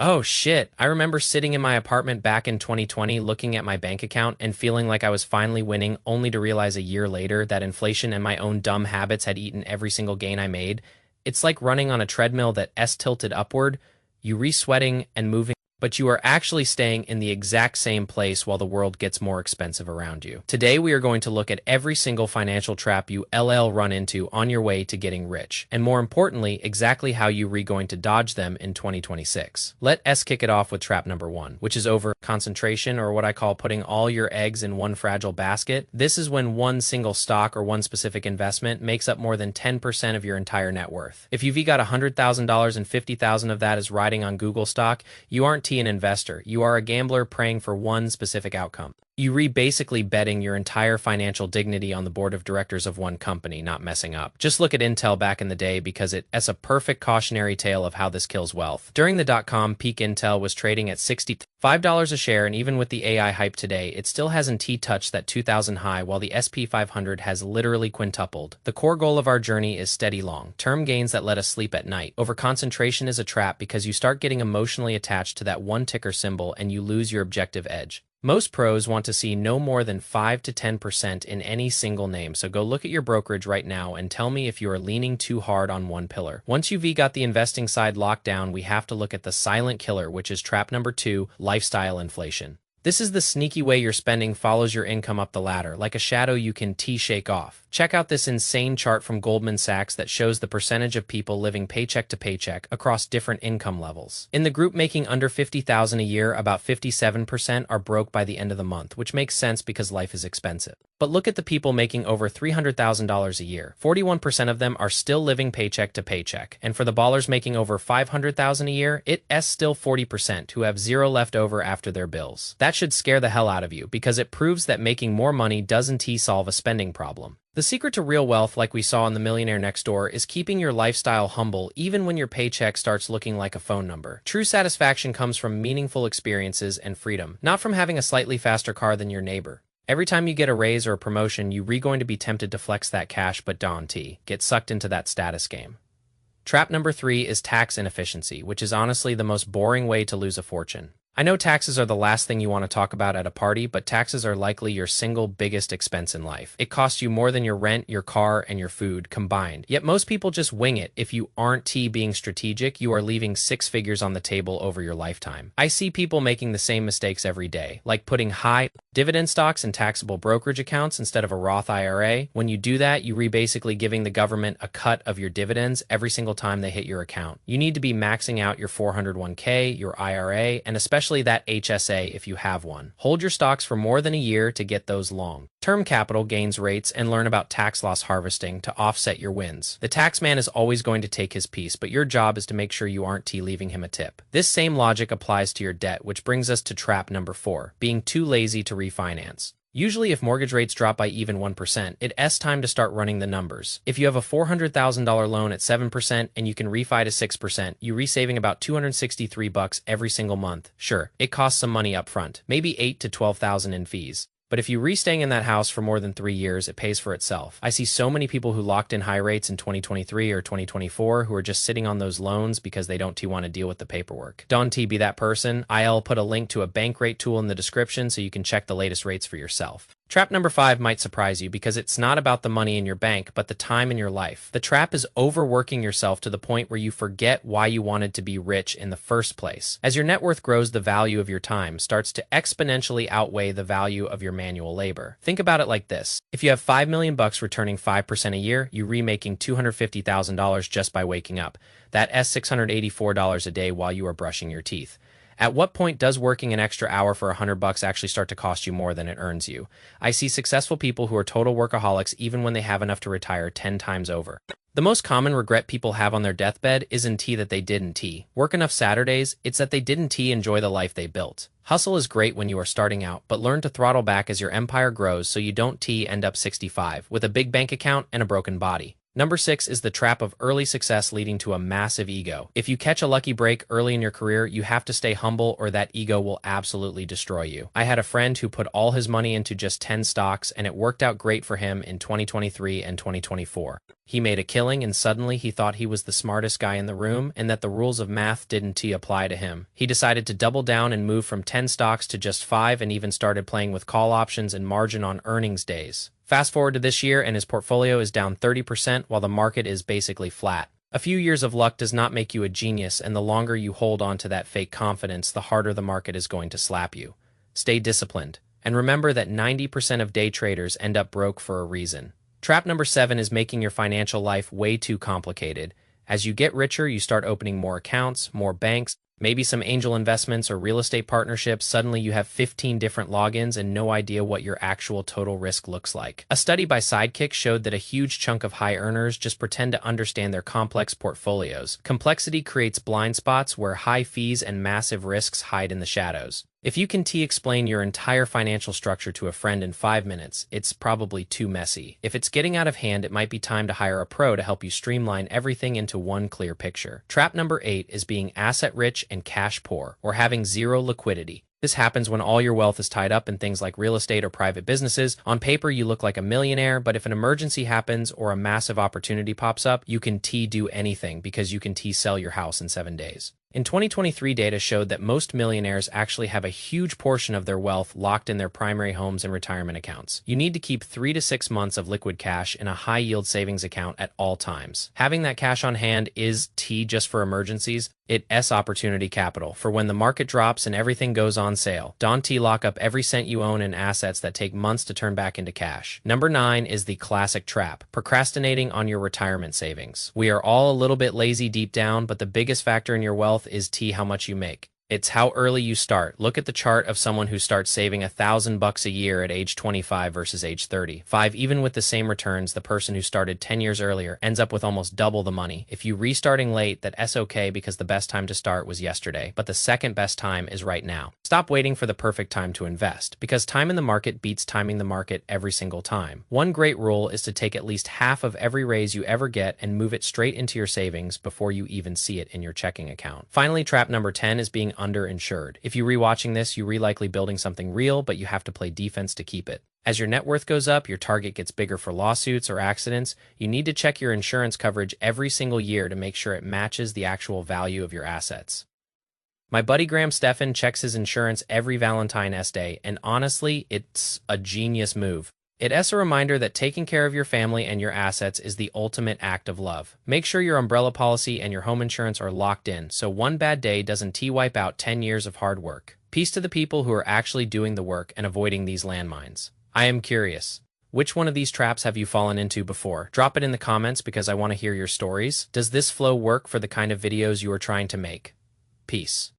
Oh shit, I remember sitting in my apartment back in 2020 looking at my bank account and feeling like I was finally winning, only to realize a year later that inflation and my own dumb habits had eaten every single gain I made. It's like running on a treadmill that S-tilted upward, you re-sweating and moving, but you are actually staying in the exact same place while the world gets more expensive around you. Today, we are going to look at every single financial trap you run into on your way to getting rich, and more importantly, exactly how you are going to dodge them in 2026. Let us kick it off with trap number one, which is over concentration, or what I call putting all your eggs in one fragile basket. This is when one single stock or one specific investment makes up more than 10% of your entire net worth. If you've got $100,000 and 50,000 of that is riding on Google stock, you aren't an investor. You are a gambler praying for one specific outcome. You basically betting your entire financial dignity on the board of directors of one company not messing up. Just look at Intel back in the day because it's a perfect cautionary tale of how this kills wealth. During the dot-com peak, Intel was trading at $65 a share, and even with the AI hype today, it still hasn't touched that 2000 high, while the SP 500 has literally quintupled. The core goal of our journey is steady long-term gains that let us sleep at night. Overconcentration is a trap because you start getting emotionally attached to that one ticker symbol and you lose your objective edge. Most pros want to see no more than 5 to 10% in any single name, so go look at your brokerage right now and tell me if you are leaning too hard on one pillar. Once you've got the investing side locked down, we have to look at the silent killer, which is trap number 2, lifestyle inflation. This is the sneaky way your spending follows your income up the ladder, like a shadow you can shake off. Check out this insane chart from Goldman Sachs that shows the percentage of people living paycheck to paycheck across different income levels. In the group making under $50,000 a year, about 57% are broke by the end of the month, which makes sense because life is expensive. But look at the people making over $300,000 a year. 41% of them are still living paycheck to paycheck. And for the ballers making over $500,000 a year, it's still 40% who have zero left over after their bills. That should scare the hell out of you because it proves that making more money doesn't solve a spending problem. The secret to real wealth, like we saw in The Millionaire Next Door, is keeping your lifestyle humble even when your paycheck starts looking like a phone number. True satisfaction comes from meaningful experiences and freedom, not from having a slightly faster car than your neighbor. Every time you get a raise or a promotion, you're going to be tempted to flex that cash, but don't get sucked into that status game. Trap number 3 is tax inefficiency, which is honestly the most boring way to lose a fortune. I know taxes are the last thing you want to talk about at a party, but taxes are likely your single biggest expense in life. It costs you more than your rent, your car, and your food combined. Yet most people just wing it. If you aren't being strategic, you are leaving 6 figures on the table over your lifetime. I see people making the same mistakes every day, like putting high dividend stocks in taxable brokerage accounts instead of a Roth IRA. When you do that, you're basically giving the government a cut of your dividends every single time they hit your account. You need to be maxing out your 401k, your IRA, and especially that HSA if you have one. Hold your stocks for more than a year to get those long-term capital gains rates and learn about tax loss harvesting to offset your wins. The tax man is always going to take his piece, but your job is to make sure you aren't leaving him a tip. This same logic applies to your debt, which brings us to trap number 4, being too lazy to refinance. Usually, if mortgage rates drop by even 1%, it's time to start running the numbers. If you have a $400,000 loan at 7% and you can refi to 6%, you're resaving about $263 every single month. Sure, it costs some money up front, maybe $8,000 to $12,000 in fees. But if you're staying in that house for more than 3 years, it pays for itself. I see so many people who locked in high rates in 2023 or 2024 who are just sitting on those loans because they don't want to deal with the paperwork. Don't be that person. I'll put a link to a bank rate tool in the description so you can check the latest rates for yourself. Trap number 5 might surprise you because it's not about the money in your bank, but the time in your life. The trap is overworking yourself to the point where you forget why you wanted to be rich in the first place. As your net worth grows, the value of your time starts to exponentially outweigh the value of your manual labor. Think about it like this. If you have $5 million returning 5% a year, you're remaking $250,000 just by waking up. That's $684 a day while you are brushing your teeth. At what point does working an extra hour for $100 actually start to cost you more than it earns you? I see successful people who are total workaholics even when they have enough to retire 10 times over. The most common regret people have on their deathbed isn't that they didn't work enough Saturdays, it's that they didn't enjoy the life they built. Hustle is great when you are starting out, but learn to throttle back as your empire grows so you don't end up 65 with a big bank account and a broken body. Number 6 is the trap of early success leading to a massive ego. If you catch a lucky break early in your career, you have to stay humble or that ego will absolutely destroy you. I had a friend who put all his money into just 10 stocks and it worked out great for him in 2023 and 2024. He made a killing and suddenly he thought he was the smartest guy in the room and that the rules of math didn't apply to him. He decided to double down and move from 10 stocks to just 5 and even started playing with call options and margin on earnings days. Fast forward to this year and his portfolio is down 30% while the market is basically flat. A few years of luck does not make you a genius, and the longer you hold on to that fake confidence, the harder the market is going to slap you. Stay disciplined, and remember that 90% of day traders end up broke for a reason. Trap number 7 is making your financial life way too complicated. As you get richer, you start opening more accounts, more banks, maybe some angel investments or real estate partnerships. Suddenly you have 15 different logins and no idea what your actual total risk looks like. A study by Sidekick showed that a huge chunk of high earners just pretend to understand their complex portfolios. Complexity creates blind spots where high fees and massive risks hide in the shadows. If you can explain your entire financial structure to a friend in 5 minutes, it's probably too messy. If it's getting out of hand, it might be time to hire a pro to help you streamline everything into one clear picture. Trap number 8 is being asset rich and cash poor, or having zero liquidity. This happens when all your wealth is tied up in things like real estate or private businesses. On paper, you look like a millionaire, but if an emergency happens or a massive opportunity pops up, you can do anything because you can sell your house in 7 days. In 2023, data showed that most millionaires actually have a huge portion of their wealth locked in their primary homes and retirement accounts. You need to keep 3 to 6 months of liquid cash in a high-yield savings account at all times. Having that cash on hand is just for emergencies. It's opportunity capital for when the market drops and everything goes on sale. Don't lock up every cent you own in assets that take months to turn back into cash. Number 9 is the classic trap, procrastinating on your retirement savings. We are all a little bit lazy deep down, but the biggest factor in your wealth is how much you make. It's how early you start. Look at the chart of someone who starts saving $1,000 a year at age 25 versus age 35. Even with the same returns, the person who started 10 years earlier ends up with almost double the money. If you restarting late, that's okay because the best time to start was yesterday, but the second best time is right now. Stop waiting for the perfect time to invest because time in the market beats timing the market every single time. One great rule is to take at least half of every raise you ever get and move it straight into your savings before you even see it in your checking account. Finally, trap number 10 is being underinsured. If you're rewatching this, you're likely building something real, but you have to play defense to keep it. As your net worth goes up, your target gets bigger for lawsuits or accidents. You need to check your insurance coverage every single year to make sure it matches the actual value of your assets. My buddy Graham Stephan checks his insurance every Valentine's Day, and honestly, it's a genius move. It's a reminder that taking care of your family and your assets is the ultimate act of love. Make sure your umbrella policy and your home insurance are locked in, so one bad day doesn't wipe out 10 years of hard work. Peace to the people who are actually doing the work and avoiding these landmines. I am curious. Which one of these traps have you fallen into before? Drop it in the comments because I want to hear your stories. Does this flow work for the kind of videos you are trying to make? Peace.